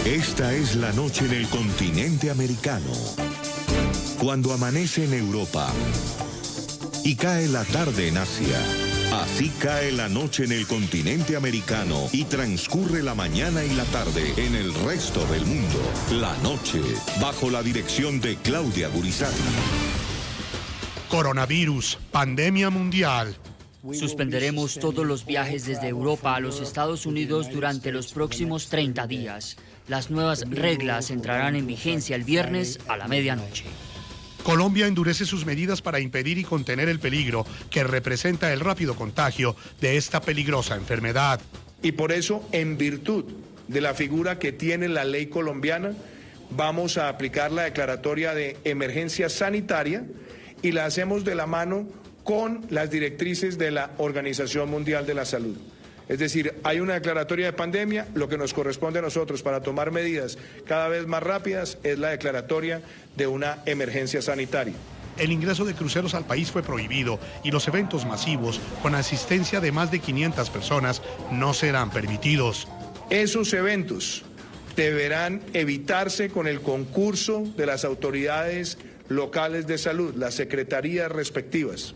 Esta es la noche en el continente americano. Cuando amanece en Europa y cae la tarde en Asia. Así cae la noche en el continente americano y transcurre la mañana y la tarde en el resto del mundo. La noche, bajo la dirección de Claudia Gurizati. Coronavirus, pandemia mundial. Suspenderemos todos los viajes desde Europa a los Estados Unidos durante los próximos 30 días. Las nuevas reglas entrarán en vigencia el viernes a la medianoche. Colombia endurece sus medidas para impedir y contener el peligro que representa el rápido contagio de esta peligrosa enfermedad. Y por eso, en virtud de la figura que tiene la ley colombiana, vamos a aplicar la declaratoria de emergencia sanitaria y la hacemos de la mano con las directrices de la Organización Mundial de la Salud. Es decir, hay una declaratoria de pandemia, lo que nos corresponde a nosotros para tomar medidas cada vez más rápidas es la declaratoria de una emergencia sanitaria. El ingreso de cruceros al país fue prohibido y los eventos masivos con asistencia de más de 500 personas no serán permitidos. Esos eventos deberán evitarse con el concurso de las autoridades locales de salud, las secretarías respectivas.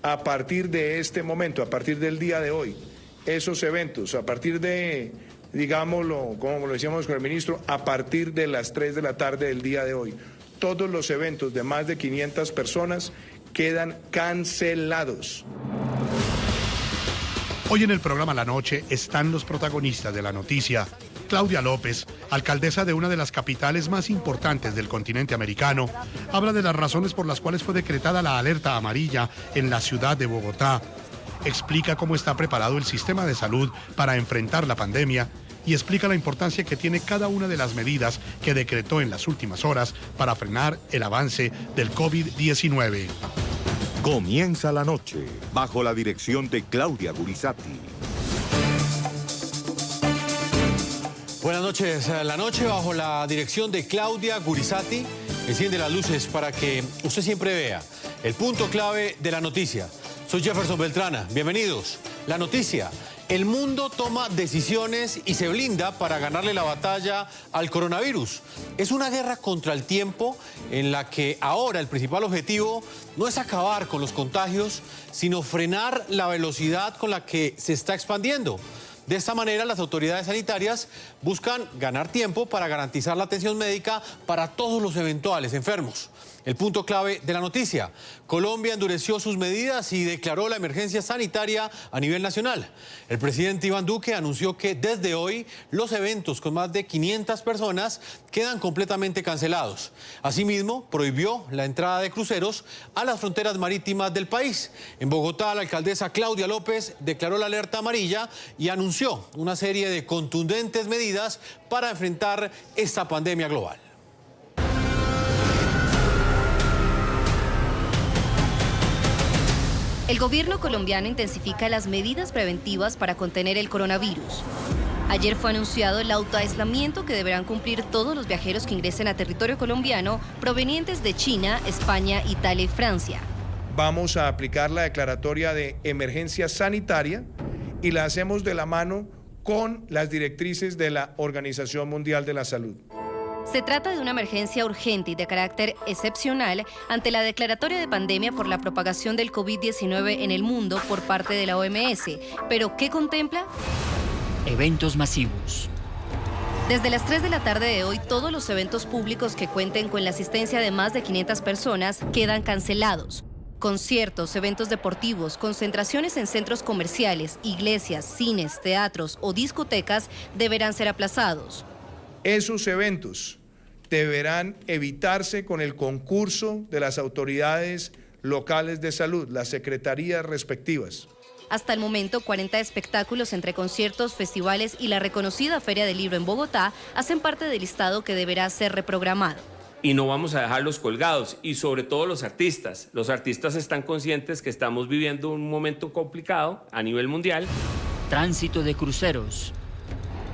A partir de este momento, a partir del día de hoy, esos eventos, a partir de, digámoslo, como lo decíamos con el ministro, a partir de las 3 de la tarde del día de hoy, todos los eventos de más de 500 personas quedan cancelados. Hoy en el programa La Noche están los protagonistas de la noticia. Claudia López, alcaldesa de una de las capitales más importantes del continente americano, habla de las razones por las cuales fue decretada la alerta amarilla en la ciudad de Bogotá. Explica cómo está preparado el sistema de salud para enfrentar la pandemia y explica la importancia que tiene cada una de las medidas que decretó en las últimas horas para frenar el avance del COVID-19. Comienza la noche, bajo la dirección de Claudia Gurizati. Buenas noches. La noche bajo la dirección de Claudia Gurizati enciende las luces para que usted siempre vea el punto clave de la noticia. Soy Jefferson Beltrana. Bienvenidos. La noticia. El mundo toma decisiones y se blinda para ganarle la batalla al coronavirus. Es una guerra contra el tiempo en la que ahora el principal objetivo no es acabar con los contagios, sino frenar la velocidad con la que se está expandiendo. De esta manera, las autoridades sanitarias buscan ganar tiempo para garantizar la atención médica para todos los eventuales enfermos. El punto clave de la noticia: Colombia endureció sus medidas y declaró la emergencia sanitaria a nivel nacional. El presidente Iván Duque anunció que desde hoy los eventos con más de 500 personas quedan completamente cancelados. Asimismo, prohibió la entrada de cruceros a las fronteras marítimas del país. En Bogotá, la alcaldesa Claudia López declaró la alerta amarilla y anunció una serie de contundentes medidas para enfrentar esta pandemia global. El gobierno colombiano intensifica las medidas preventivas para contener el coronavirus. Ayer fue anunciado el autoaislamiento que deberán cumplir todos los viajeros que ingresen a territorio colombiano provenientes de China, España, Italia y Francia. Vamos a aplicar la declaratoria de emergencia sanitaria y la hacemos de la mano con las directrices de la Organización Mundial de la Salud. Se trata de una emergencia urgente y de carácter excepcional ante la declaratoria de pandemia por la propagación del COVID-19 en el mundo por parte de la OMS. ¿Pero qué contempla? Eventos masivos. Desde las 3 de la tarde de hoy, todos los eventos públicos que cuenten con la asistencia de más de 500 personas quedan cancelados. Conciertos, eventos deportivos, concentraciones en centros comerciales, iglesias, cines, teatros o discotecas deberán ser aplazados. Esos eventos deberán evitarse con el concurso de las autoridades locales de salud, las secretarías respectivas. Hasta el momento, 40 espectáculos entre conciertos, festivales y la reconocida Feria del Libro en Bogotá hacen parte del listado que deberá ser reprogramado. Y no vamos a dejarlos colgados, y sobre todo los artistas. Los artistas están conscientes que estamos viviendo un momento complicado a nivel mundial. Tránsito de cruceros.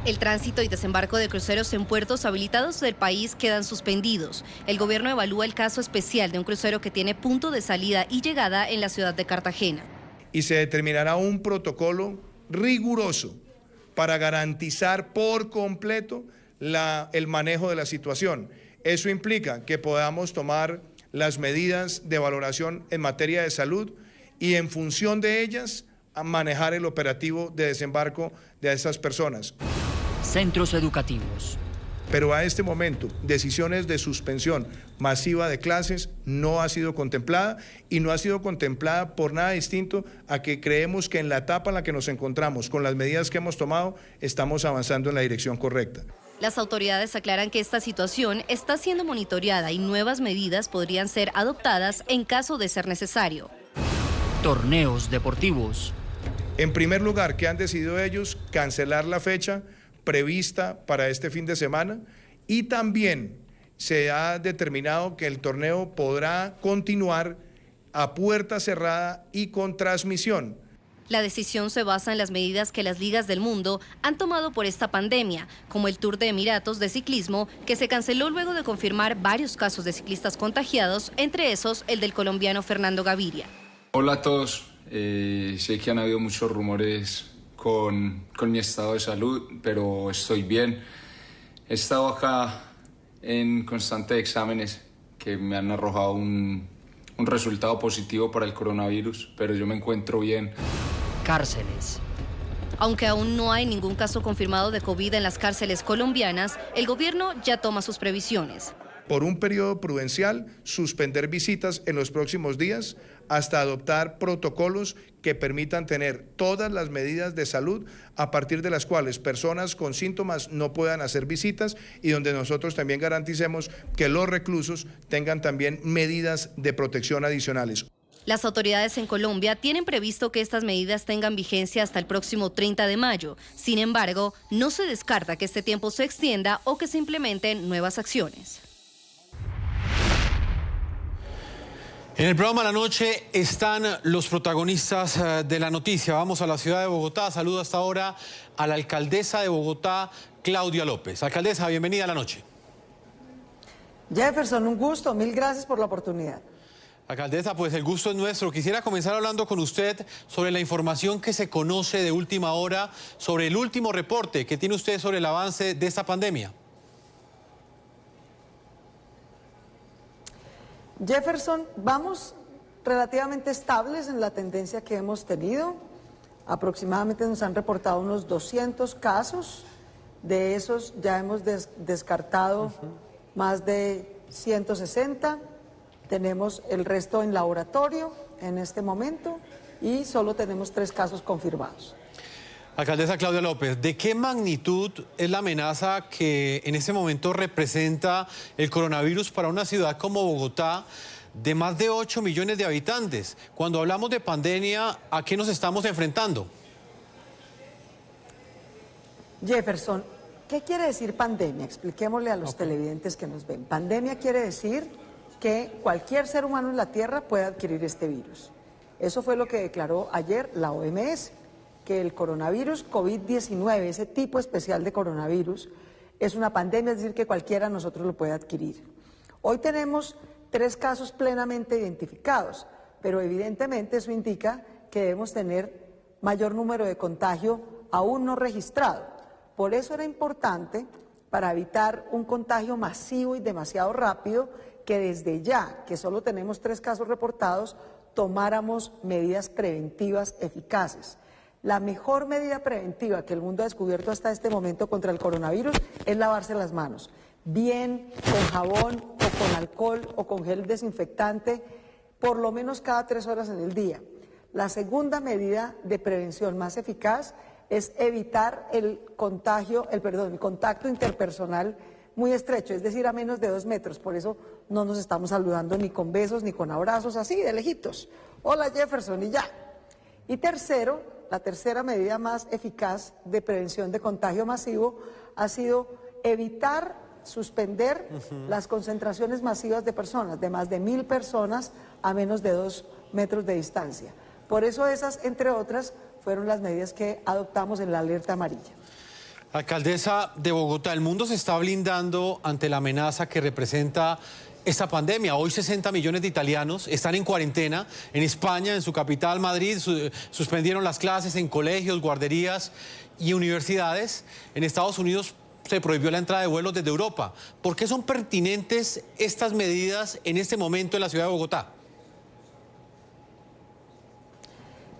El tránsito y desembarco de cruceros en puertos habilitados del país quedan suspendidos. El gobierno evalúa el caso especial de un crucero que tiene punto de salida y llegada en la ciudad de Cartagena. Y se determinará un protocolo riguroso para garantizar por completo el manejo de la situación. Eso implica que podamos tomar las medidas de valoración en materia de salud y en función de ellas a manejar el operativo de desembarco de estas personas. Centros educativos. Pero a este momento, decisiones de suspensión masiva de clases no ha sido contemplada y no ha sido contemplada por nada distinto a que creemos que en la etapa en la que nos encontramos, con las medidas que hemos tomado, estamos avanzando en la dirección correcta. Las autoridades aclaran que esta situación está siendo monitoreada y nuevas medidas podrían ser adoptadas en caso de ser necesario. Torneos deportivos. En primer lugar, ¿qué han decidido ellos? Cancelar la fecha prevista para este fin de semana y también se ha determinado que el torneo podrá continuar a puerta cerrada y con transmisión. La decisión se basa en las medidas que las ligas del mundo han tomado por esta pandemia, como el Tour de Emiratos de ciclismo, que se canceló luego de confirmar varios casos de ciclistas contagiados, entre esos el del colombiano Fernando Gaviria. Hola a todos, sé que han habido muchos rumores con mi estado de salud, pero estoy bien. He estado acá en constantes exámenes que me han arrojado un resultado positivo para el coronavirus, pero yo me encuentro bien. Cárceles. Aunque aún no hay ningún caso confirmado de COVID en las cárceles colombianas, el gobierno ya toma sus previsiones. Por un periodo prudencial, suspender visitas en los próximos días hasta adoptar protocolos que permitan tener todas las medidas de salud a partir de las cuales personas con síntomas no puedan hacer visitas y donde nosotros también garanticemos que los reclusos tengan también medidas de protección adicionales. Las autoridades en Colombia tienen previsto que estas medidas tengan vigencia hasta el próximo 30 de mayo. Sin embargo, no se descarta que este tiempo se extienda o que se implementen nuevas acciones. En el programa La Noche están los protagonistas de la noticia. Vamos a la ciudad de Bogotá. Saludo hasta ahora a la alcaldesa de Bogotá, Claudia López. Alcaldesa, bienvenida a La Noche. Jefferson, un gusto. Mil gracias por la oportunidad. Alcaldesa, pues el gusto es nuestro. Quisiera comenzar hablando con usted sobre la información que se conoce de última hora, sobre el último reporte que tiene usted sobre el avance de esta pandemia. Jefferson, vamos relativamente estables en la tendencia que hemos tenido. Aproximadamente nos han reportado unos 200 casos. De esos ya hemos descartado más de 160. Tenemos el resto en laboratorio en este momento y solo tenemos 3 casos confirmados. Alcaldesa Claudia López, ¿de qué magnitud es la amenaza que en este momento representa el coronavirus para una ciudad como Bogotá de más de 8 millones de habitantes? Cuando hablamos de pandemia, ¿a qué nos estamos enfrentando? Jefferson, ¿qué quiere decir pandemia? Expliquémosle a los televidentes que nos ven. Pandemia quiere decir que cualquier ser humano en la Tierra puede adquirir este virus. Eso fue lo que declaró ayer la OMS, que el coronavirus COVID-19, ese tipo especial de coronavirus, es una pandemia, es decir, que cualquiera de nosotros lo puede adquirir. Hoy tenemos 3 casos plenamente identificados, pero evidentemente eso indica que debemos tener mayor número de contagio aún no registrado. Por eso era importante, para evitar un contagio masivo y demasiado rápido, que desde ya, que solo tenemos 3 casos reportados, tomáramos medidas preventivas eficaces. La mejor medida preventiva que el mundo ha descubierto hasta este momento contra el coronavirus es lavarse las manos, bien con jabón o con alcohol o con gel desinfectante, por lo menos cada 3 horas en el día. La segunda medida de prevención más eficaz es evitar el contacto interpersonal muy estrecho, es decir, a menos de 2 metros. Por eso no nos estamos saludando ni con besos ni con abrazos, así de lejitos. Hola Jefferson, y ya. Y tercero, la tercera medida más eficaz de prevención de contagio masivo ha sido evitar, suspender las concentraciones masivas de personas, de más de 1000 personas a menos de 2 metros de distancia. Por eso esas, entre otras, fueron las medidas que adoptamos en la alerta amarilla. Alcaldesa de Bogotá, el mundo se está blindando ante la amenaza que representa esta pandemia. Hoy 60 millones de italianos están en cuarentena. En España, en su capital, Madrid, suspendieron las clases en colegios, guarderías y universidades. En Estados Unidos se prohibió la entrada de vuelos desde Europa. ¿Por qué son pertinentes estas medidas en este momento en la ciudad de Bogotá?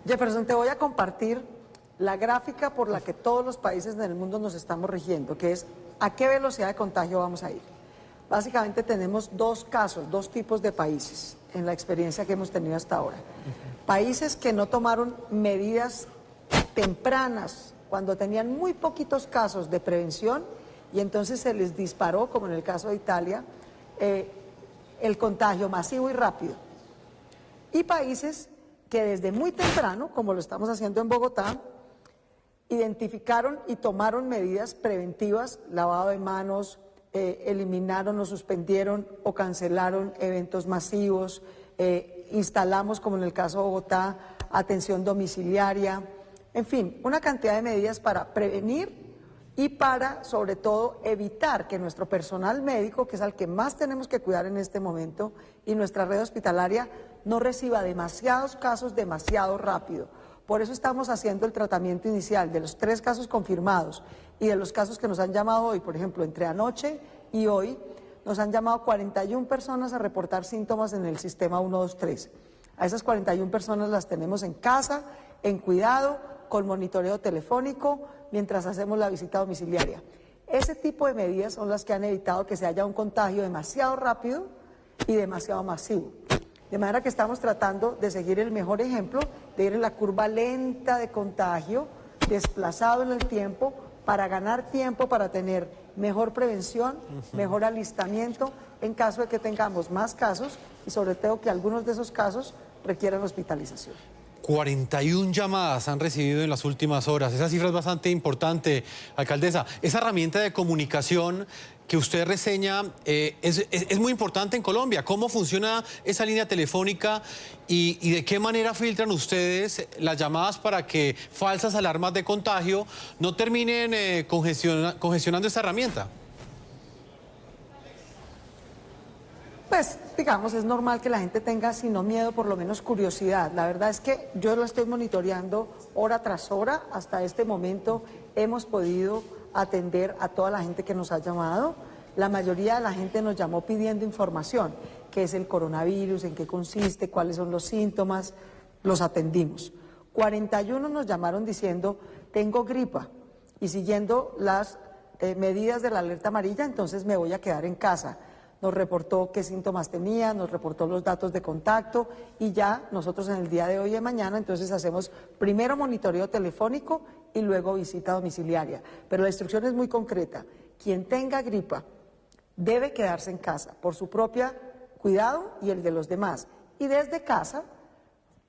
Jefferson, te voy a compartir la gráfica por la que todos los países del mundo nos estamos rigiendo, que es a qué velocidad de contagio vamos a ir. Básicamente tenemos dos tipos de países en la experiencia que hemos tenido hasta ahora. Países que no tomaron medidas tempranas cuando tenían muy poquitos casos de prevención y entonces se les disparó, como en el caso de Italia, el contagio masivo y rápido. Y países que desde muy temprano, como lo estamos haciendo en Bogotá, identificaron y tomaron medidas preventivas, lavado de manos, eliminaron o suspendieron o cancelaron eventos masivos, instalamos, como en el caso de Bogotá, atención domiciliaria, en fin, una cantidad de medidas para prevenir y para, sobre todo, evitar que nuestro personal médico, que es al que más tenemos que cuidar en este momento, y nuestra red hospitalaria no reciba demasiados casos demasiado rápido. Por eso estamos haciendo el tratamiento inicial de los 3 casos confirmados y de los casos que nos han llamado hoy. Por ejemplo, entre anoche y hoy nos han llamado 41 personas a reportar síntomas en el sistema 123. A esas 41 personas las tenemos en casa, en cuidado, con monitoreo telefónico, mientras hacemos la visita domiciliaria. Ese tipo de medidas son las que han evitado que se haya un contagio demasiado rápido y demasiado masivo. De manera que estamos tratando de seguir el mejor ejemplo, de ir en la curva lenta de contagio, desplazado en el tiempo, para ganar tiempo, para tener mejor prevención, mejor alistamiento, en caso de que tengamos más casos y sobre todo que algunos de esos casos requieran hospitalización. 41 llamadas han recibido en las últimas horas. Esa cifra es bastante importante, alcaldesa. Esa herramienta de comunicación que usted reseña es muy importante en Colombia. ¿Cómo funciona esa línea telefónica y de qué manera filtran ustedes las llamadas para que falsas alarmas de contagio no terminen congestionando esta herramienta? Pues, digamos, es normal que la gente tenga, si no miedo, por lo menos curiosidad. La verdad es que yo lo estoy monitoreando hora tras hora. Hasta este momento hemos podido atender a toda la gente que nos ha llamado. La mayoría de la gente nos llamó pidiendo información, qué es el coronavirus, en qué consiste, cuáles son los síntomas, los atendimos. 41 nos llamaron diciendo, tengo gripa, y siguiendo las medidas de la alerta amarilla, entonces me voy a quedar en casa. Nos reportó qué síntomas tenía, nos reportó los datos de contacto y ya nosotros en el día de hoy y de mañana entonces hacemos primero monitoreo telefónico y luego visita domiciliaria. Pero la instrucción es muy concreta. Quien tenga gripa debe quedarse en casa por su propio cuidado y el de los demás. Y desde casa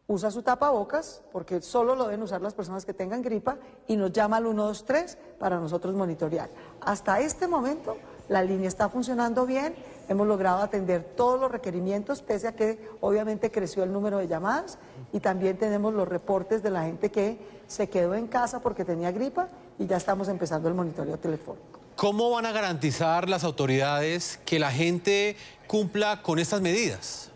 usa su tapabocas, porque solo lo deben usar las personas que tengan gripa, y nos llama al 123 para nosotros monitorear. Hasta este momento la línea está funcionando bien, hemos logrado atender todos los requerimientos, pese a que obviamente creció el número de llamadas, y también tenemos los reportes de la gente que se quedó en casa porque tenía gripa, y ya estamos empezando el monitoreo telefónico. ¿Cómo van a garantizar las autoridades que la gente cumpla con estas medidas?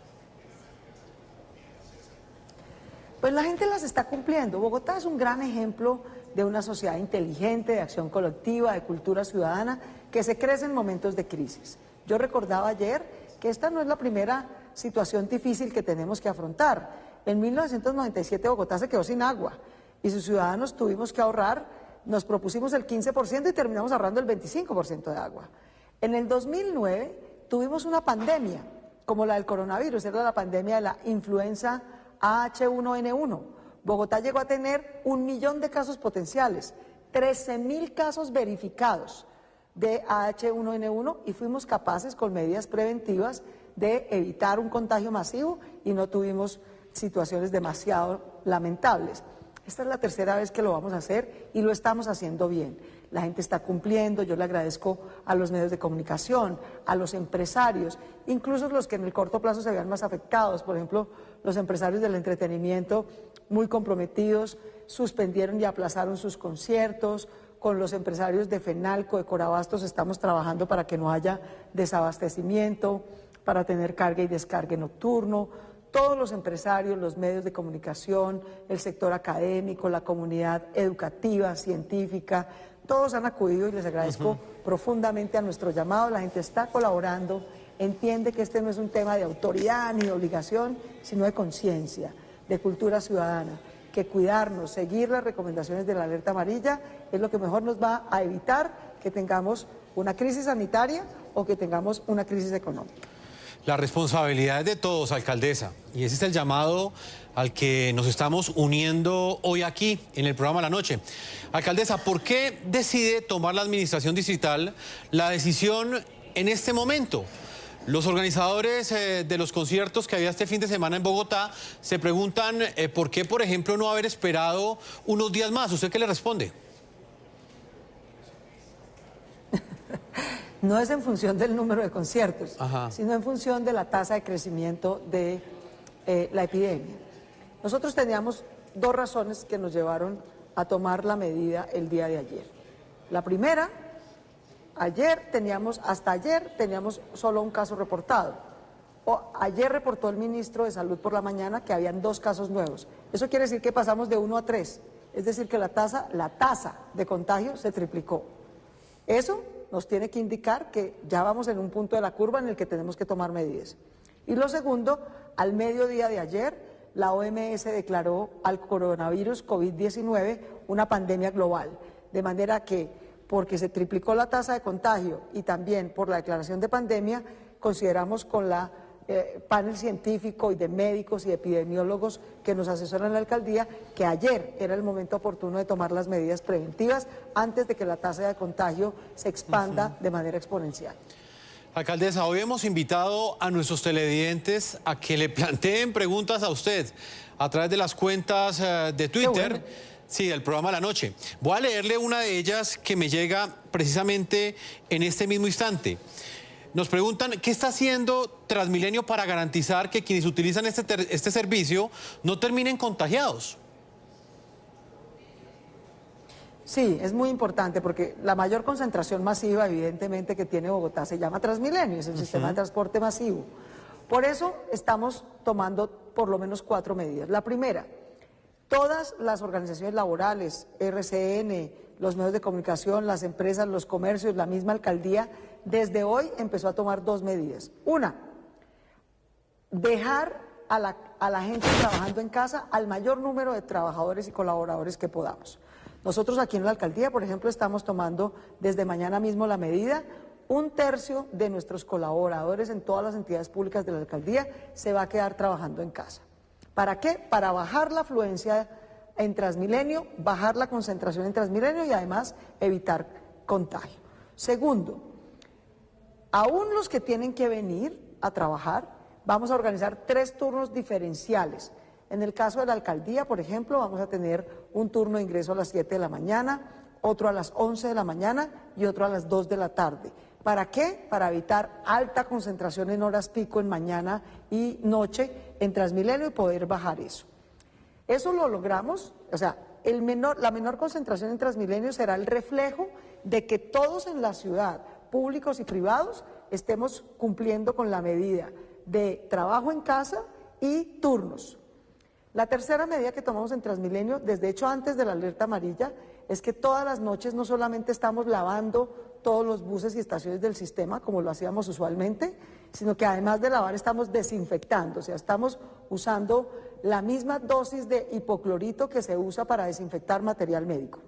Pues la gente las está cumpliendo. Bogotá es un gran ejemplo de una sociedad inteligente, de acción colectiva, de cultura ciudadana, que se crece en momentos de crisis. Yo recordaba ayer que esta no es la primera situación difícil que tenemos que afrontar. En 1997 Bogotá se quedó sin agua y sus ciudadanos tuvimos que ahorrar, nos propusimos el 15% y terminamos ahorrando el 25% de agua. En el 2009 tuvimos una pandemia, como la del coronavirus, era la pandemia de la influenza H1N1. Bogotá llegó a tener 1 millón de casos potenciales, 13.000 casos verificados de H1N1 y fuimos capaces con medidas preventivas de evitar un contagio masivo y no tuvimos situaciones demasiado lamentables. Esta es la tercera vez que lo vamos a hacer y lo estamos haciendo bien. La gente está cumpliendo, yo le agradezco a los medios de comunicación, a los empresarios, incluso los que en el corto plazo se vean más afectados. Por ejemplo, los empresarios del entretenimiento muy comprometidos suspendieron y aplazaron sus conciertos. Con los empresarios de Fenalco, de Corabastos, estamos trabajando para que no haya desabastecimiento, para tener carga y descargue nocturno. Todos los empresarios, los medios de comunicación, el sector académico, la comunidad educativa, científica, Todos han acudido y les agradezco profundamente a nuestro llamado. La gente está colaborando, entiende que este no es un tema de autoridad ni de obligación, sino de conciencia, de cultura ciudadana, que cuidarnos, seguir las recomendaciones de la alerta amarilla es lo que mejor nos va a evitar que tengamos una crisis sanitaria o que tengamos una crisis económica. La responsabilidad es de todos, alcaldesa, y ese es el llamado al que nos estamos uniendo hoy aquí en el programa La Noche. Alcaldesa, ¿por qué decide tomar la administración distrital la decisión en este momento? Los organizadores de los conciertos que había este fin de semana en Bogotá se preguntan por qué, por ejemplo, no haber esperado unos días más. ¿Usted qué le responde? No es en función del número de conciertos, Ajá. sino en función de la tasa de crecimiento de la epidemia. Nosotros teníamos dos razones que nos llevaron a tomar la medida el día de ayer. La primera, hasta ayer teníamos solo un caso reportado. Ayer reportó el ministro de Salud por la mañana que habían 2 casos nuevos. Eso quiere decir que pasamos de 1 a 3, es decir que la tasa de contagio se triplicó. Eso nos tiene que indicar que ya vamos en un punto de la curva en el que tenemos que tomar medidas. Y lo segundo, al mediodía de ayer, la OMS declaró al coronavirus COVID-19 una pandemia global, de manera que, porque se triplicó la tasa de contagio y también por la declaración de pandemia, consideramos con la panel científico y de médicos y epidemiólogos que nos asesoran en la alcaldía que ayer era el momento oportuno de tomar las medidas preventivas antes de que la tasa de contagio se expanda de manera exponencial. Alcaldesa, hoy hemos invitado a nuestros televidentes a que le planteen preguntas a usted a través de las cuentas de Twitter. Bueno. Sí, del programa La Noche. Voy a leerle una de ellas que me llega precisamente en este mismo instante. Nos preguntan, ¿qué está haciendo Transmilenio para garantizar que quienes utilizan este servicio no terminen contagiados? Sí, es muy importante porque la mayor concentración masiva, evidentemente, que tiene Bogotá se llama Transmilenio, es el sistema de transporte masivo. Por eso estamos tomando por lo menos 4 medidas. La primera, todas las organizaciones laborales, RCN, los medios de comunicación, las empresas, los comercios, la misma alcaldía, desde hoy empezó a tomar 2 medidas. Una, dejar a la gente trabajando en casa al mayor número de trabajadores y colaboradores que podamos. Nosotros aquí en la alcaldía, por ejemplo, estamos tomando desde mañana mismo la medida. 1/3 de nuestros colaboradores en todas las entidades públicas de la alcaldía se va a quedar trabajando en casa. ¿Para qué? Para bajar la afluencia en Transmilenio, bajar la concentración en Transmilenio y además evitar contagio. Segundo, aún los que tienen que venir a trabajar, vamos a organizar 3 turnos diferenciales. En el caso de la alcaldía, por ejemplo, vamos a tener un turno de ingreso a las 7 de la mañana, otro a las 11 de la mañana y otro a las 2 de la tarde. ¿Para qué? Para evitar alta concentración en horas pico en mañana y noche en Transmilenio y poder bajar eso. Eso lo logramos, o sea, la menor concentración en Transmilenio será el reflejo de que todos en la ciudad, públicos y privados, estemos cumpliendo con la medida de trabajo en casa y turnos. La tercera medida que tomamos en Transmilenio, desde hecho antes de la alerta amarilla, es que todas las noches no solamente estamos lavando todos los buses y estaciones del sistema, como lo hacíamos usualmente, sino que además de lavar estamos desinfectando, o sea, estamos usando la misma dosis de hipoclorito que se usa para desinfectar material médico.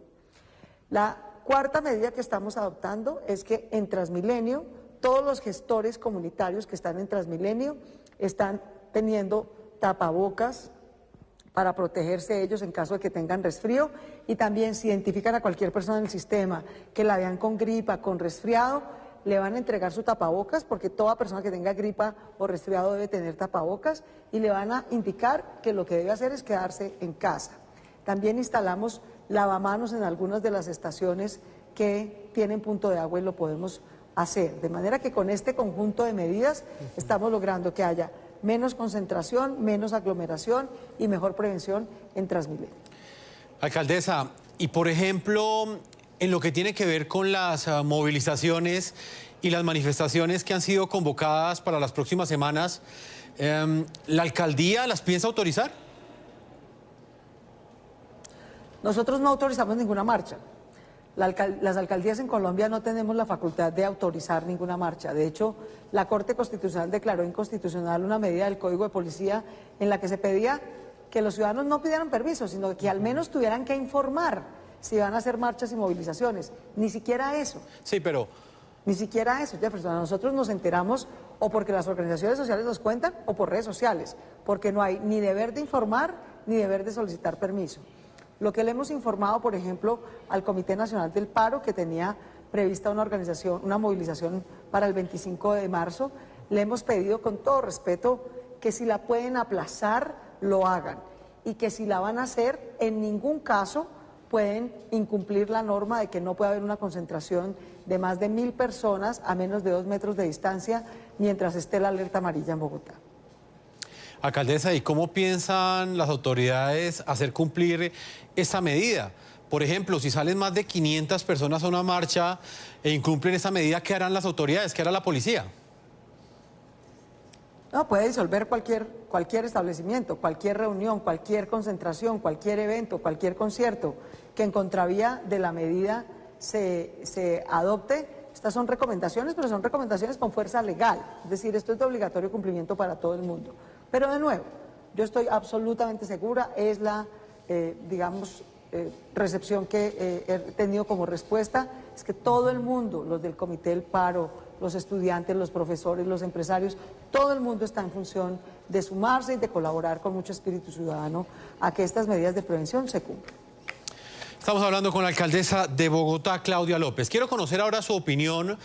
La cuarta medida que estamos adoptando es que en Transmilenio, todos los gestores comunitarios que están en Transmilenio están teniendo tapabocas para protegerse ellos en caso de que tengan resfrío, y también si identifican a cualquier persona en el sistema que la vean con gripa, con resfriado, le van a entregar su tapabocas, porque toda persona que tenga gripa o resfriado debe tener tapabocas, y le van a indicar que lo que debe hacer es quedarse en casa. También instalamos lavamanos en algunas de las estaciones que tienen punto de agua y lo podemos hacer. De manera que con este conjunto de medidas estamos logrando que haya menos concentración, menos aglomeración y mejor prevención en Transmilenio. Alcaldesa, y por ejemplo, en lo que tiene que ver con las movilizaciones y las manifestaciones que han sido convocadas para las próximas semanas, ¿la alcaldía las piensa autorizar? Nosotros no autorizamos ninguna marcha. Las alcaldías en Colombia no tenemos la facultad de autorizar ninguna marcha. De hecho, la Corte Constitucional declaró inconstitucional una medida del Código de Policía en la que se pedía que los ciudadanos no pidieran permiso, sino que al menos tuvieran que informar si van a hacer marchas y movilizaciones. Ni siquiera eso. Sí, pero... Ni siquiera eso, Jefferson. A nosotros nos enteramos o porque las organizaciones sociales nos cuentan o por redes sociales, porque no hay ni deber de informar ni deber de solicitar permiso. Lo que le hemos informado, por ejemplo, al Comité Nacional del Paro, que tenía prevista una movilización para el 25 de marzo, le hemos pedido con todo respeto que si la pueden aplazar, lo hagan, y que si la van a hacer, en ningún caso pueden incumplir la norma de que no puede haber una concentración de más de 1000 personas a menos de 2 metros de distancia mientras esté la alerta amarilla en Bogotá. Alcaldesa, ¿y cómo piensan las autoridades hacer cumplir esa medida? Por ejemplo, si salen más de 500 personas a una marcha e incumplen esa medida, ¿qué harán las autoridades? ¿Qué hará la policía? No, puede disolver cualquier establecimiento, cualquier reunión, cualquier concentración, cualquier evento, cualquier concierto que en contravía de la medida se adopte. Estas son recomendaciones, pero son recomendaciones con fuerza legal. Es decir, esto es de obligatorio cumplimiento para todo el mundo. Pero de nuevo, yo estoy absolutamente segura, es la, recepción que he tenido como respuesta, es que todo el mundo, los del Comité del Paro, los estudiantes, los profesores, los empresarios, todo el mundo está en función de sumarse y de colaborar con mucho espíritu ciudadano a que estas medidas de prevención se cumplan. Estamos hablando con la alcaldesa de Bogotá, Claudia López. Quiero conocer ahora su opinión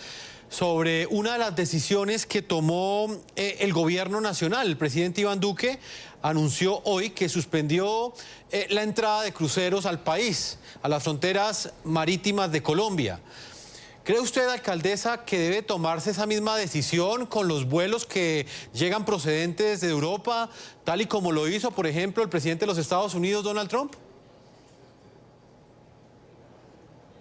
sobre una de las decisiones que tomó el gobierno nacional. El presidente Iván Duque anunció hoy que suspendió la entrada de cruceros al país, a las fronteras marítimas de Colombia. ¿Cree usted, alcaldesa, que debe tomarse esa misma decisión con los vuelos que llegan procedentes de Europa, tal y como lo hizo, por ejemplo, el presidente de los Estados Unidos, Donald Trump?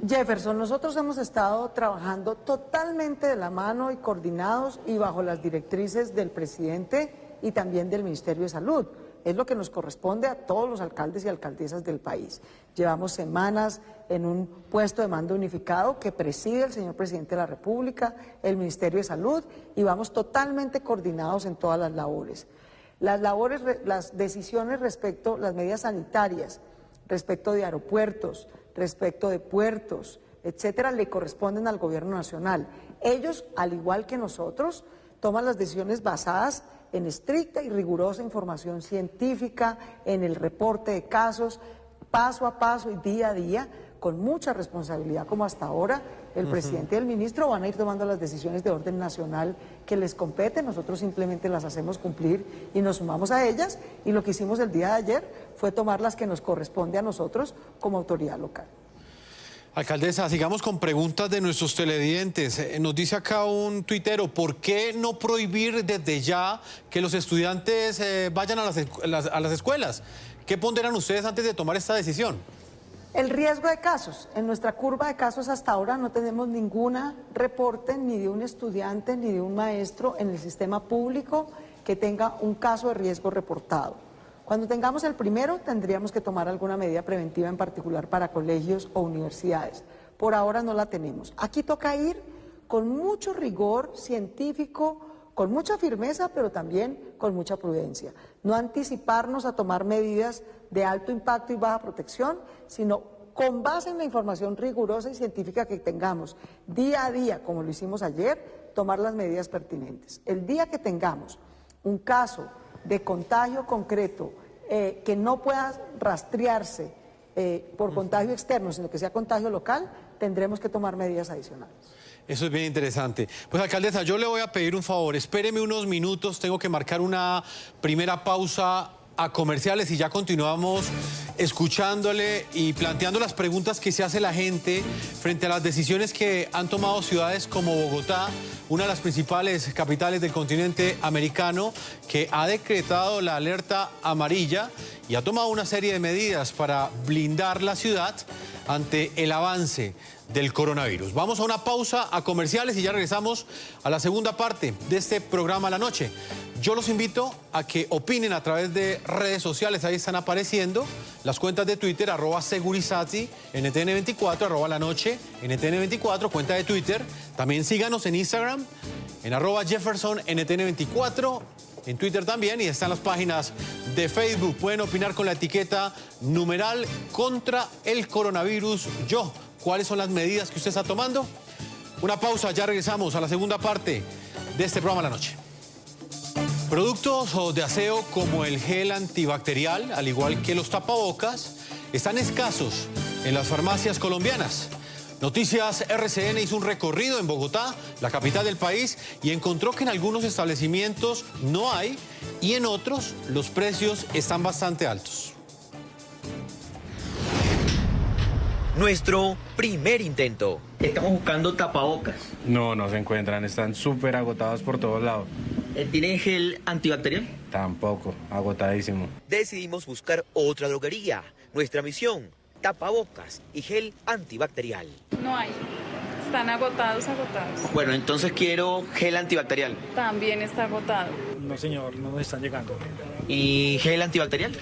Jefferson, nosotros hemos estado trabajando totalmente de la mano y coordinados y bajo las directrices del presidente y también del Ministerio de Salud. Es lo que nos corresponde a todos los alcaldes y alcaldesas del país. Llevamos semanas en un puesto de mando unificado que preside el señor presidente de la República, el Ministerio de Salud, y vamos totalmente coordinados en todas las labores. Las decisiones respecto a las medidas sanitarias, respecto de aeropuertos, respecto de puertos, etcétera, le corresponden al Gobierno Nacional. Ellos, al igual que nosotros, toman las decisiones basadas en estricta y rigurosa información científica, en el reporte de casos, paso a paso y día a día, con mucha responsabilidad, como hasta ahora. El presidente y el ministro van a ir tomando las decisiones de orden nacional que les competen. Nosotros simplemente las hacemos cumplir y nos sumamos a ellas. Y lo que hicimos el día de ayer fue tomar las que nos corresponde a nosotros como autoridad local. Alcaldesa, sigamos con preguntas de nuestros televidentes. Nos dice acá un tuitero, ¿por qué no prohibir desde ya que los estudiantes vayan a las escuelas? ¿Qué ponderan ustedes antes de tomar esta decisión? El riesgo de casos. En nuestra curva de casos hasta ahora no tenemos ningún reporte ni de un estudiante ni de un maestro en el sistema público que tenga un caso de riesgo reportado. Cuando tengamos el primero, tendríamos que tomar alguna medida preventiva, en particular para colegios o universidades. Por ahora no la tenemos. Aquí toca ir con mucho rigor científico, con mucha firmeza, pero también con mucha prudencia. No anticiparnos a tomar medidas de alto impacto y baja protección, sino con base en la información rigurosa y científica que tengamos día a día, como lo hicimos ayer, tomar las medidas pertinentes. El día que tengamos un caso de contagio concreto que no pueda rastrearse por contagio externo, sino que sea contagio local, tendremos que tomar medidas adicionales. Eso es bien interesante. Pues, alcaldesa, yo le voy a pedir un favor. Espéreme unos minutos, tengo que marcar una primera pausa a comerciales y ya continuamos escuchándole y planteando las preguntas que se hace la gente frente a las decisiones que han tomado ciudades como Bogotá, una de las principales capitales del continente americano, que ha decretado la alerta amarilla y ha tomado una serie de medidas para blindar la ciudad ante el avance del coronavirus. Vamos a una pausa a comerciales y ya regresamos a la segunda parte de este programa La Noche. Yo los invito a que opinen a través de redes sociales, ahí están apareciendo las cuentas de Twitter, @Segurizati, NTN24, @La Noche, NTN24, cuenta de Twitter. También síganos en Instagram, en @Jefferson, NTN24, en Twitter también, y están las páginas de Facebook. Pueden opinar con la etiqueta numeral contra el coronavirus yo. ¿Cuáles son las medidas que usted está tomando? Una pausa, ya regresamos a la segunda parte de este programa La Noche. Productos de aseo como el gel antibacterial, al igual que los tapabocas, están escasos en las farmacias colombianas. Noticias RCN hizo un recorrido en Bogotá, la capital del país, y encontró que en algunos establecimientos no hay y en otros los precios están bastante altos. Nuestro primer intento. Estamos buscando tapabocas. No se encuentran, están súper agotados por todos lados. ¿Tienen gel antibacterial? Tampoco, agotadísimo. Decidimos buscar otra droguería. Nuestra misión, tapabocas y gel antibacterial. No hay, están agotados. Bueno, entonces quiero gel antibacterial. También está agotado. No señor, no nos están llegando. ¿Y gel antibacterial?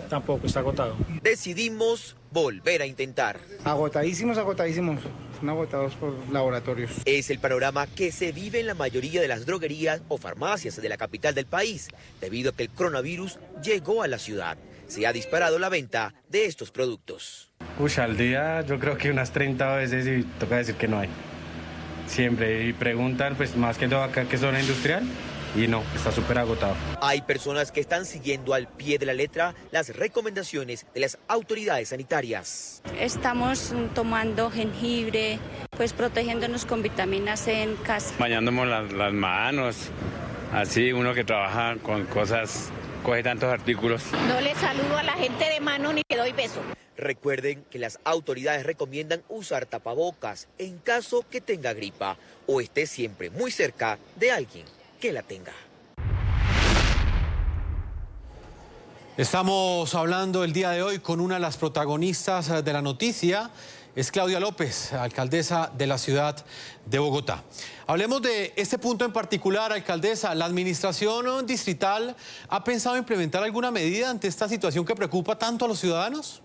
Tampoco, está agotado. Decidimos volver a intentar. Agotadísimos. Son agotados por laboratorios. Es el panorama que se vive en la mayoría de las droguerías o farmacias de la capital del país, debido a que el coronavirus llegó a la ciudad. Se ha disparado la venta de estos productos. Al día yo creo que unas 30 veces y toca decir que no hay. Siempre, y preguntan pues más que todo acá que es zona industrial. Y no, está súper agotado. Hay personas que están siguiendo al pie de la letra las recomendaciones de las autoridades sanitarias. Estamos tomando jengibre, pues protegiéndonos con vitamina C en casa. Bañándonos las manos, así uno que trabaja con cosas, coge tantos artículos. No le saludo a la gente de mano ni le doy beso. Recuerden que las autoridades recomiendan usar tapabocas en caso que tenga gripa o esté siempre muy cerca de alguien que la tenga. Estamos hablando el día de hoy con una de las protagonistas de la noticia, es Claudia López, alcaldesa de la ciudad de Bogotá. Hablemos de este punto en particular, alcaldesa. ¿La administración distrital ha pensado implementar alguna medida ante esta situación que preocupa tanto a los ciudadanos?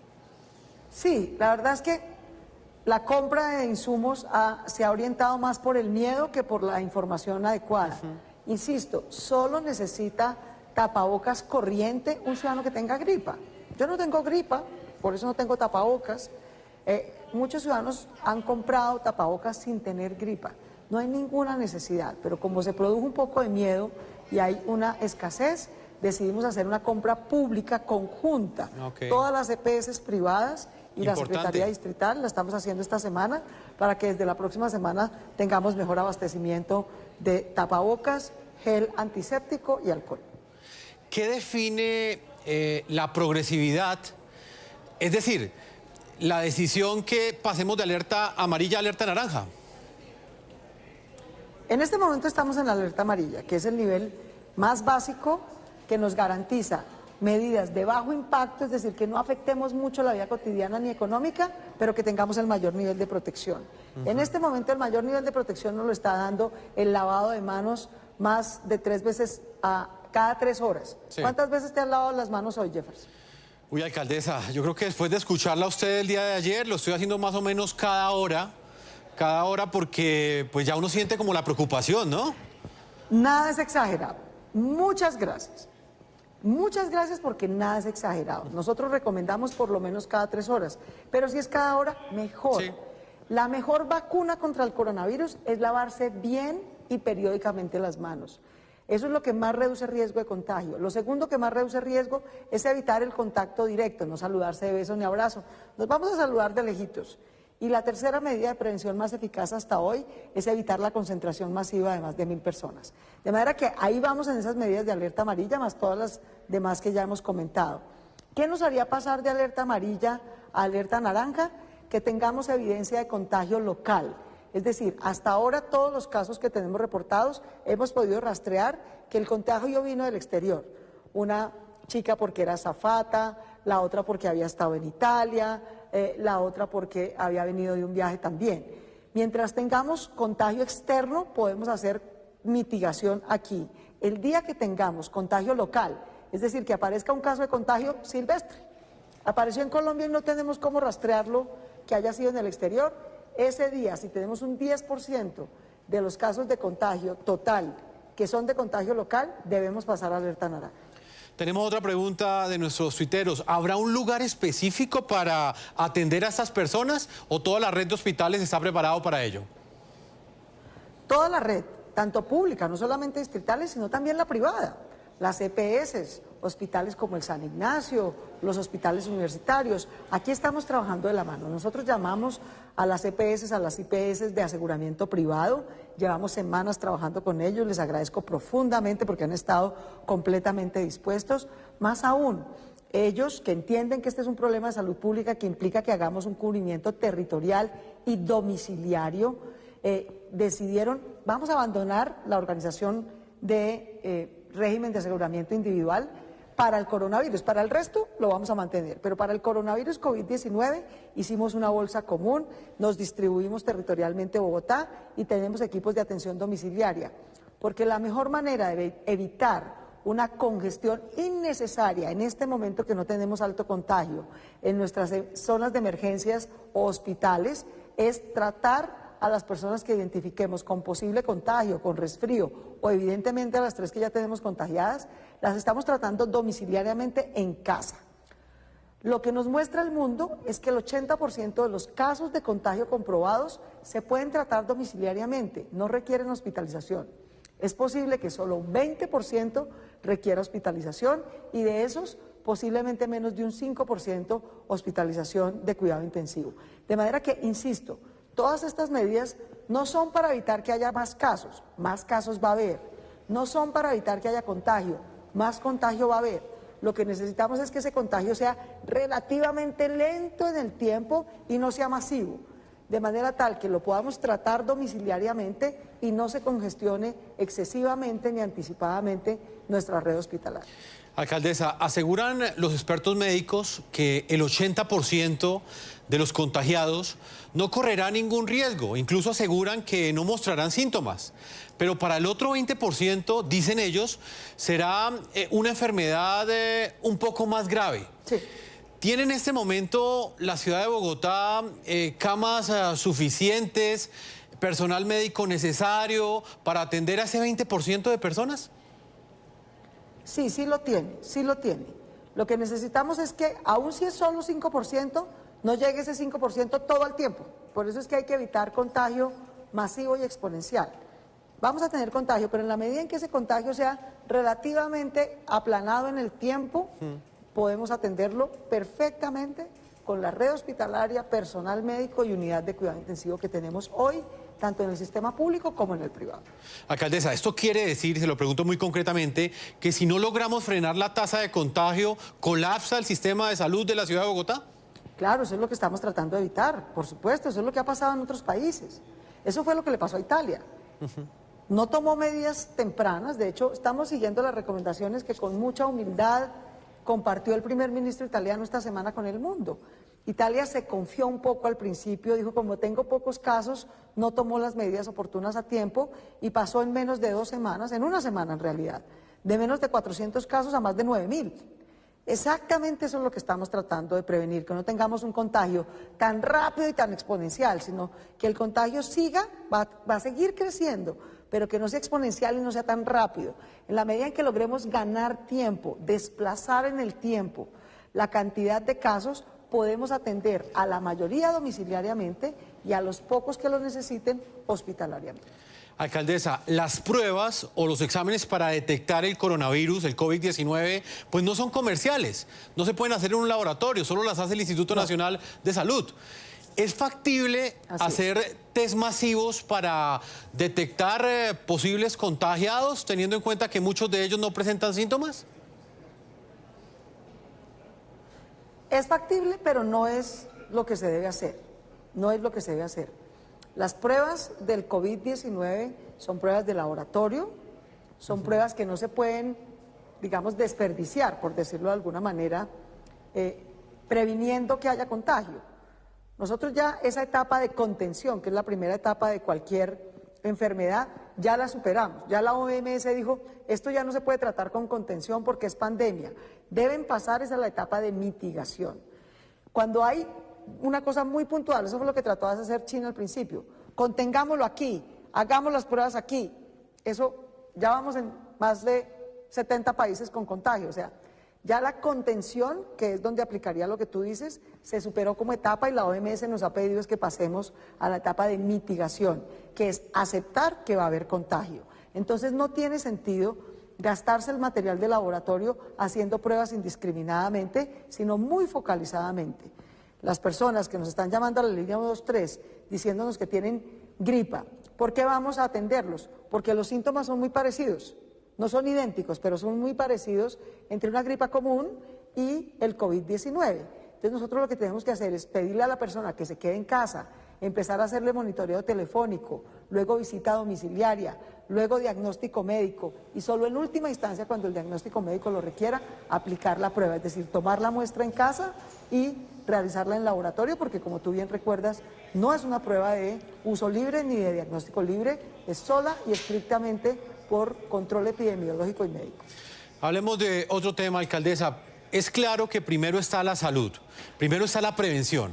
Sí, la verdad es que la compra de insumos se ha orientado más por el miedo que por la información adecuada. Insisto, solo necesita tapabocas corriente un ciudadano que tenga gripa. Yo no tengo gripa, por eso no tengo tapabocas. Muchos ciudadanos han comprado tapabocas sin tener gripa. No hay ninguna necesidad, pero como se produjo un poco de miedo y hay una escasez, decidimos hacer una compra pública conjunta. Todas las EPS privadas y la Secretaría Distrital la estamos haciendo esta semana para que desde la próxima semana tengamos mejor abastecimiento de tapabocas, gel antiséptico y alcohol. ¿Qué define la progresividad? Es decir, la decisión que pasemos de alerta amarilla a alerta naranja. En este momento estamos en la alerta amarilla, que es el nivel más básico que nos garantiza medidas de bajo impacto, es decir, que no afectemos mucho la vida cotidiana ni económica, pero que tengamos el mayor nivel de protección. En este momento el mayor nivel de protección nos lo está dando el lavado de manos más de 3 veces cada 3 horas. Sí. ¿Cuántas veces te has lavado las manos hoy, Jefferson? Uy, alcaldesa, yo creo que después de escucharla a usted el día de ayer, lo estoy haciendo más o menos cada hora porque pues ya uno siente como la preocupación, ¿no? Nada es exagerado. Muchas gracias. Muchas gracias porque nada es exagerado. Nosotros recomendamos por lo menos cada 3 horas, pero si es cada hora, mejor. Sí. La mejor vacuna contra el coronavirus es lavarse bien y periódicamente las manos. Eso es lo que más reduce riesgo de contagio. Lo segundo que más reduce riesgo es evitar el contacto directo, no saludarse de beso ni abrazo. Nos vamos a saludar de lejitos. Y la tercera medida de prevención más eficaz hasta hoy es evitar la concentración masiva de más de 1000 personas. De manera que ahí vamos en esas medidas de alerta amarilla, más todas las demás que ya hemos comentado. ¿Qué nos haría pasar de alerta amarilla a alerta naranja? Que tengamos evidencia de contagio local. Es decir, hasta ahora todos los casos que tenemos reportados hemos podido rastrear que el contagio vino del exterior. Una chica porque era azafata, la otra porque había estado en Italia, la otra porque había venido de un viaje también. Mientras tengamos contagio externo, podemos hacer mitigación aquí. El día que tengamos contagio local, es decir, que aparezca un caso de contagio silvestre, apareció en Colombia y no tenemos cómo rastrearlo, que haya sido en el exterior, ese día, si tenemos un 10% de los casos de contagio total que son de contagio local, debemos pasar a alerta naranja. Tenemos otra pregunta de nuestros tuiteros. ¿Habrá un lugar específico para atender a estas personas o toda la red de hospitales está preparado para ello? Toda la red, tanto pública, no solamente distritales, sino también la privada. Las EPS, hospitales como el San Ignacio, los hospitales universitarios. Aquí estamos trabajando de la mano. Nosotros llamamos a las EPS, a las IPS de aseguramiento privado. Llevamos semanas trabajando con ellos. Les agradezco profundamente porque han estado completamente dispuestos. Más aún, ellos que entienden que este es un problema de salud pública que implica que hagamos un cubrimiento territorial y domiciliario, decidieron, vamos a abandonar la organización de régimen de aseguramiento individual para el coronavirus. Para el resto lo vamos a mantener, pero para el coronavirus COVID-19 hicimos una bolsa común, nos distribuimos territorialmente Bogotá y tenemos equipos de atención domiciliaria, porque la mejor manera de evitar una congestión innecesaria en este momento que no tenemos alto contagio en nuestras zonas de emergencias o hospitales es tratar a las personas que identifiquemos con posible contagio, con resfrío o evidentemente a las 3 que ya tenemos contagiadas, las estamos tratando domiciliariamente en casa. Lo que nos muestra el mundo es que el 80% de los casos de contagio comprobados se pueden tratar domiciliariamente, no requieren hospitalización. Es posible que solo un 20% requiera hospitalización y de esos posiblemente menos de un 5% hospitalización de cuidado intensivo. De manera que, insisto, todas estas medidas no son para evitar que haya más casos va a haber. No son para evitar que haya contagio, más contagio va a haber. Lo que necesitamos es que ese contagio sea relativamente lento en el tiempo y no sea masivo, de manera tal que lo podamos tratar domiciliariamente y no se congestione excesivamente ni anticipadamente nuestra red hospitalaria. Alcaldesa, aseguran los expertos médicos que el 80% de los contagiados no correrá ningún riesgo, incluso aseguran que no mostrarán síntomas. Pero para el otro 20%, dicen ellos, será una enfermedad un poco más grave. Sí. ¿Tiene en este momento la ciudad de Bogotá camas suficientes, personal médico necesario para atender a ese 20% de personas? Sí, sí lo tiene, sí lo tiene. Lo que necesitamos es que, aun si es solo 5%, no llegue ese 5% todo el tiempo. Por eso es que hay que evitar contagio masivo y exponencial. Vamos a tener contagio, pero en la medida en que ese contagio sea relativamente aplanado en el tiempo, podemos atenderlo perfectamente con la red hospitalaria, personal médico y unidad de cuidado intensivo que tenemos hoy, tanto en el sistema público como en el privado. Alcaldesa, esto quiere decir, se lo pregunto muy concretamente, que si no logramos frenar la tasa de contagio, ¿colapsa el sistema de salud de la ciudad de Bogotá? Claro, eso es lo que estamos tratando de evitar, por supuesto, eso es lo que ha pasado en otros países. Eso fue lo que le pasó a Italia. No tomó medidas tempranas, de hecho, estamos siguiendo las recomendaciones que con mucha humildad compartió el primer ministro italiano esta semana con el mundo. Italia se confió un poco al principio, dijo, como tengo pocos casos, no tomó las medidas oportunas a tiempo y pasó en menos de 2 semanas, en una semana en realidad, de menos de 400 casos a más de 9.000. Exactamente eso es lo que estamos tratando de prevenir, que no tengamos un contagio tan rápido y tan exponencial, sino que el contagio siga, va a seguir creciendo, pero que no sea exponencial y no sea tan rápido. En la medida en que logremos ganar tiempo, desplazar en el tiempo la cantidad de casos, podemos atender a la mayoría domiciliariamente y a los pocos que lo necesiten hospitalariamente. Alcaldesa, las pruebas o los exámenes para detectar el coronavirus, el COVID-19, pues no son comerciales, no se pueden hacer en un laboratorio, solo las hace el Instituto Nacional de Salud. ¿Es factible hacer test masivos para detectar posibles contagiados, teniendo en cuenta que muchos de ellos no presentan síntomas? Es factible, pero no es lo que se debe hacer. No es lo que se debe hacer. Las pruebas del COVID-19 son pruebas de laboratorio, son pruebas que no se pueden, digamos, desperdiciar, por decirlo de alguna manera, previniendo que haya contagio. Nosotros ya esa etapa de contención, que es la primera etapa de cualquier enfermedad, ya la superamos. Ya la OMS dijo, esto ya no se puede tratar con contención porque es pandemia. Deben pasar esa la etapa de mitigación. Cuando hay una cosa muy puntual, eso fue lo que trató de hacer China al principio, contengámoslo aquí, hagamos las pruebas aquí. Eso, ya vamos en más de 70 países con contagio, o sea, ya la contención, que es donde aplicaría lo que tú dices, se superó como etapa y la OMS nos ha pedido es que pasemos a la etapa de mitigación, que es aceptar que va a haber contagio. Entonces no tiene sentido gastarse el material de laboratorio haciendo pruebas indiscriminadamente, sino muy focalizadamente. Las personas que nos están llamando a la línea 123 diciéndonos que tienen gripa, ¿por qué vamos a atenderlos? Porque los síntomas son muy parecidos. No son idénticos, pero son muy parecidos entre una gripa común y el COVID-19. Entonces nosotros lo que tenemos que hacer es pedirle a la persona que se quede en casa, empezar a hacerle monitoreo telefónico, luego visita domiciliaria, luego diagnóstico médico y solo en última instancia, cuando el diagnóstico médico lo requiera, aplicar la prueba, es decir, tomar la muestra en casa y realizarla en laboratorio, porque como tú bien recuerdas, no es una prueba de uso libre ni de diagnóstico libre, es sola y estrictamente por control epidemiológico y médico. Hablemos de otro tema, alcaldesa. Es claro que primero está la salud, primero está la prevención,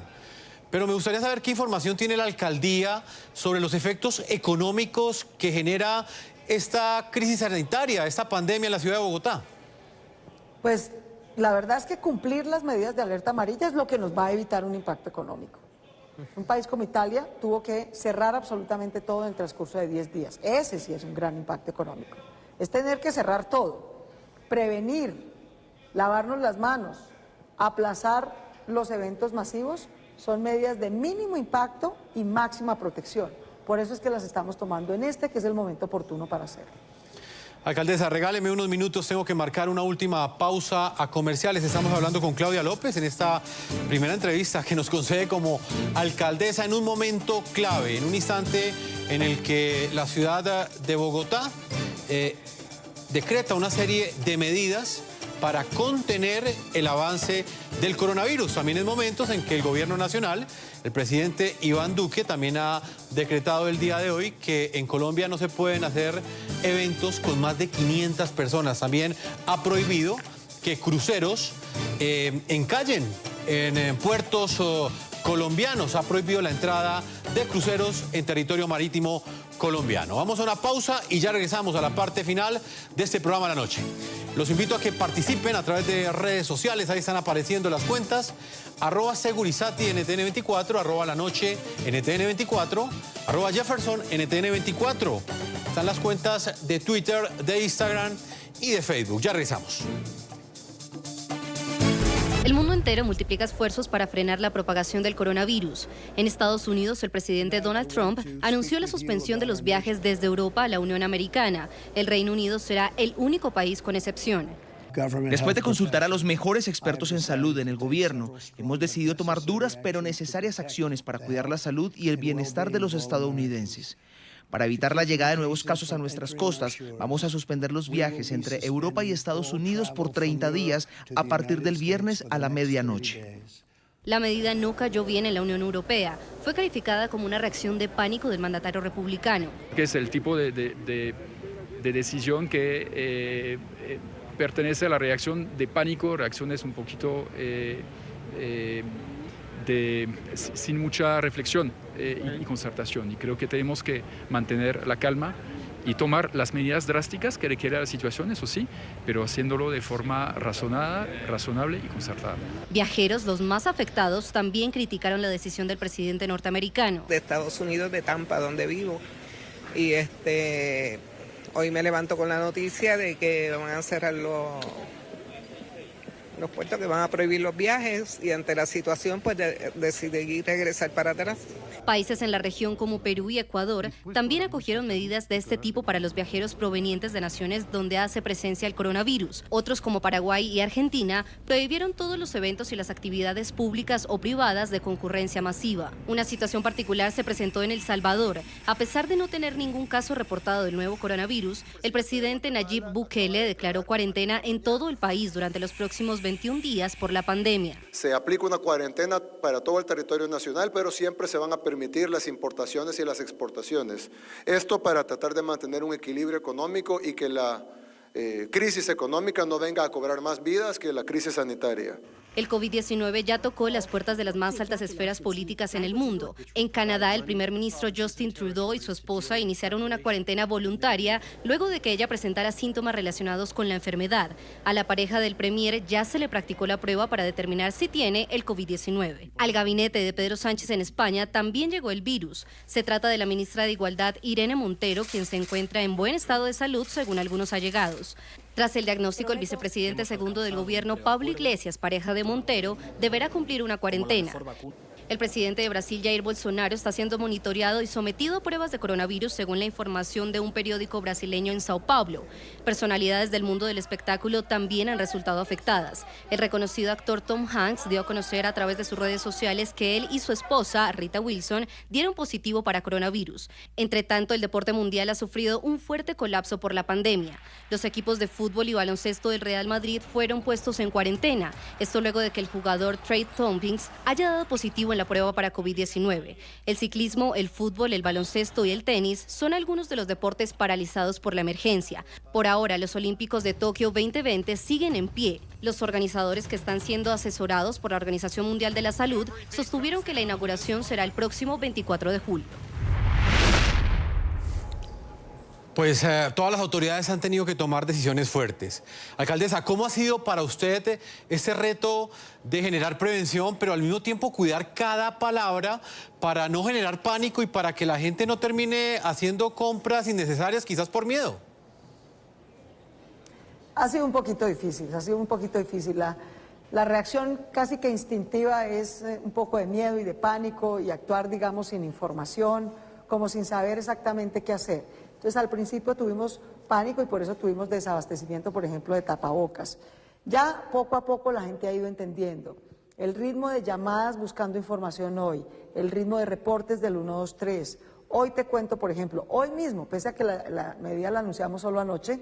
pero me gustaría saber qué información tiene la alcaldía sobre los efectos económicos que genera esta crisis sanitaria, esta pandemia en la ciudad de Bogotá. Pues la verdad es que cumplir las medidas de alerta amarilla es lo que nos va a evitar un impacto económico. Un país como Italia tuvo que cerrar absolutamente todo en el transcurso de 10 días. Ese sí es un gran impacto económico. Es tener que cerrar todo, prevenir, lavarnos las manos, aplazar los eventos masivos, son medidas de mínimo impacto y máxima protección. Por eso es que las estamos tomando en que es el momento oportuno para hacerlo. Alcaldesa, regáleme unos minutos, tengo que marcar una última pausa a comerciales. Estamos hablando con Claudia López en esta primera entrevista que nos concede como alcaldesa en un momento clave, en un instante en el que la ciudad de Bogotá decreta una serie de medidas para contener el avance del coronavirus. También en momentos en que el gobierno nacional, el presidente Iván Duque, también ha decretado el día de hoy que en Colombia no se pueden hacer eventos con más de 500 personas. También ha prohibido que cruceros encallen en puertos colombianos. Ha prohibido la entrada de cruceros en territorio marítimo colombiano. Vamos a una pausa y ya regresamos a la parte final de este programa de la noche. Los invito a que participen a través de redes sociales, ahí están apareciendo las cuentas, @Segurizati NTN24, @La Noche NTN24, @Jefferson NTN24. Están las cuentas de Twitter, de Instagram y de Facebook. Ya regresamos. El mundo entero multiplica esfuerzos para frenar la propagación del coronavirus. En Estados Unidos, el presidente Donald Trump anunció la suspensión de los viajes desde Europa a la Unión Americana. El Reino Unido será el único país con excepción. Después de consultar a los mejores expertos en salud en el gobierno, hemos decidido tomar duras pero necesarias acciones para cuidar la salud y el bienestar de los estadounidenses. Para evitar la llegada de nuevos casos a nuestras costas, vamos a suspender los viajes entre Europa y Estados Unidos por 30 días a partir del viernes a la medianoche. La medida no cayó bien en la Unión Europea. Fue calificada como una reacción de pánico del mandatario republicano. Que es el tipo de decisión que pertenece a la reacción de pánico, reacciones un poquito sin mucha reflexión y concertación. Y creo que tenemos que mantener la calma y tomar las medidas drásticas que requiere la situación, eso sí, pero haciéndolo de forma razonable y concertada. Viajeros, los más afectados, también criticaron la decisión del presidente norteamericano. De Estados Unidos, de Tampa, donde vivo, y hoy me levanto con la noticia de que van a cerrar los puertos, que van a prohibir los viajes, y ante la situación pues decidí regresar para atrás. Países en la región como Perú y Ecuador también acogieron medidas de este tipo para los viajeros provenientes de naciones donde hace presencia el coronavirus. Otros como Paraguay y Argentina prohibieron todos los eventos y las actividades públicas o privadas de concurrencia masiva. Una situación particular se presentó en El Salvador. A pesar de no tener ningún caso reportado del nuevo coronavirus, el presidente Nayib Bukele declaró cuarentena en todo el país durante los próximos 21 21 días por la pandemia. Se aplica una cuarentena para todo el territorio nacional, pero siempre se van a permitir las importaciones y las exportaciones. Esto para tratar de mantener un equilibrio económico y que la crisis económica no venga a cobrar más vidas que la crisis sanitaria. El COVID-19 ya tocó las puertas de las más altas esferas políticas en el mundo. En Canadá, el primer ministro Justin Trudeau y su esposa iniciaron una cuarentena voluntaria luego de que ella presentara síntomas relacionados con la enfermedad. A la pareja del premier ya se le practicó la prueba para determinar si tiene el COVID-19. Al gabinete de Pedro Sánchez en España también llegó el virus. Se trata de la ministra de Igualdad, Irene Montero, quien se encuentra en buen estado de salud, según algunos allegados. Tras el diagnóstico, el vicepresidente segundo del gobierno, Pablo Iglesias, pareja de Montero, deberá cumplir una cuarentena. El presidente de Brasil, Jair Bolsonaro, está siendo monitoreado y sometido a pruebas de coronavirus, según la información de un periódico brasileño en Sao Paulo. Personalidades del mundo del espectáculo también han resultado afectadas. El reconocido actor Tom Hanks dio a conocer a través de sus redes sociales que él y su esposa, Rita Wilson, dieron positivo para coronavirus. Entre tanto, el deporte mundial ha sufrido un fuerte colapso por la pandemia. Los equipos de fútbol y baloncesto del Real Madrid fueron puestos en cuarentena. Esto luego de que el jugador Trey Tompkins haya dado positivo en la prueba para COVID-19. El ciclismo, el fútbol, el baloncesto y el tenis son algunos de los deportes paralizados por la emergencia. Por ahora, los Olímpicos de Tokio 2020 siguen en pie. Los organizadores, que están siendo asesorados por la Organización Mundial de la Salud, sostuvieron que la inauguración será el próximo 24 de julio. Pues todas las autoridades han tenido que tomar decisiones fuertes. Alcaldesa, ¿cómo ha sido para usted este reto de generar prevención, pero al mismo tiempo cuidar cada palabra para no generar pánico y para que la gente no termine haciendo compras innecesarias, quizás por miedo? Ha sido un poquito difícil, La reacción casi que instintiva es un poco de miedo y de pánico y actuar, digamos, sin información, como sin saber exactamente qué hacer. Entonces, al principio tuvimos pánico y por eso tuvimos desabastecimiento, por ejemplo, de tapabocas. Ya poco a poco la gente ha ido entendiendo el ritmo de llamadas buscando información hoy, el ritmo de reportes del 123. Hoy te cuento, por ejemplo, hoy mismo, pese a que la medida la anunciamos solo anoche,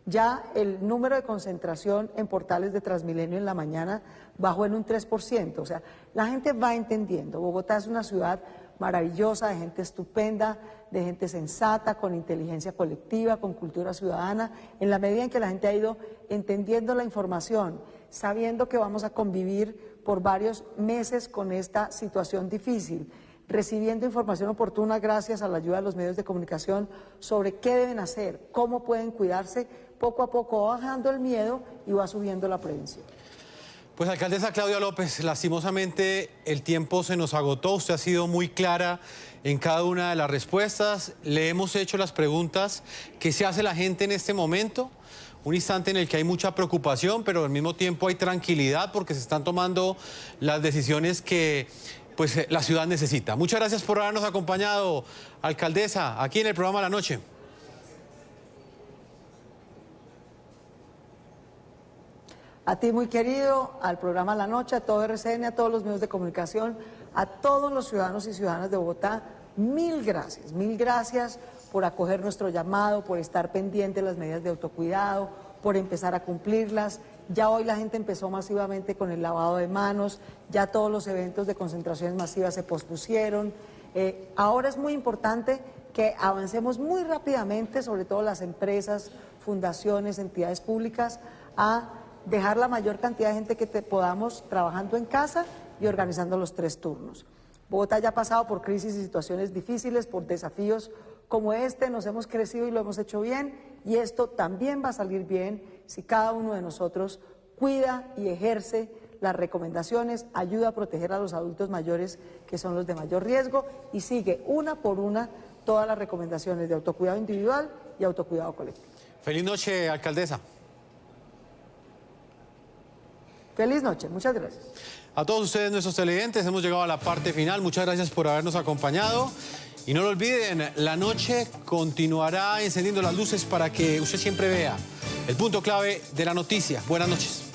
ya el número de concentración en portales de Transmilenio en la mañana bajó en un 3%. O sea, la gente va entendiendo. Bogotá es una ciudad maravillosa, de gente estupenda, de gente sensata, con inteligencia colectiva, con cultura ciudadana, en la medida en que la gente ha ido entendiendo la información, sabiendo que vamos a convivir por varios meses con esta situación difícil, recibiendo información oportuna gracias a la ayuda de los medios de comunicación sobre qué deben hacer, cómo pueden cuidarse, poco a poco va bajando el miedo y va subiendo la prevención. Pues, alcaldesa Claudia López, lastimosamente el tiempo se nos agotó. Usted ha sido muy clara en cada una de las respuestas. Le hemos hecho las preguntas que se hace la gente en este momento. Un instante en el que hay mucha preocupación, pero al mismo tiempo hay tranquilidad porque se están tomando las decisiones que pues, la ciudad necesita. Muchas gracias por habernos acompañado, alcaldesa, aquí en el programa La Noche. A ti, muy querido, al programa La Noche, a todo RCN, a todos los medios de comunicación, a todos los ciudadanos y ciudadanas de Bogotá, mil gracias por acoger nuestro llamado, por estar pendiente de las medidas de autocuidado, por empezar a cumplirlas. Ya hoy la gente empezó masivamente con el lavado de manos, ya todos los eventos de concentraciones masivas se pospusieron. Ahora es muy importante que avancemos muy rápidamente, sobre todo las empresas, fundaciones, entidades públicas, a dejar la mayor cantidad de gente que podamos trabajando en casa y organizando los 3 turnos. Bogotá ya ha pasado por crisis y situaciones difíciles, por desafíos como este, nos hemos crecido y lo hemos hecho bien, y esto también va a salir bien si cada uno de nosotros cuida y ejerce las recomendaciones, ayuda a proteger a los adultos mayores, que son los de mayor riesgo, y sigue una por una todas las recomendaciones de autocuidado individual y autocuidado colectivo. Feliz noche, alcaldesa. Feliz noche, muchas gracias. A todos ustedes, nuestros televidentes, hemos llegado a la parte final. Muchas gracias por habernos acompañado. Y no lo olviden, La Noche continuará encendiendo las luces para que usted siempre vea el punto clave de la noticia. Buenas noches.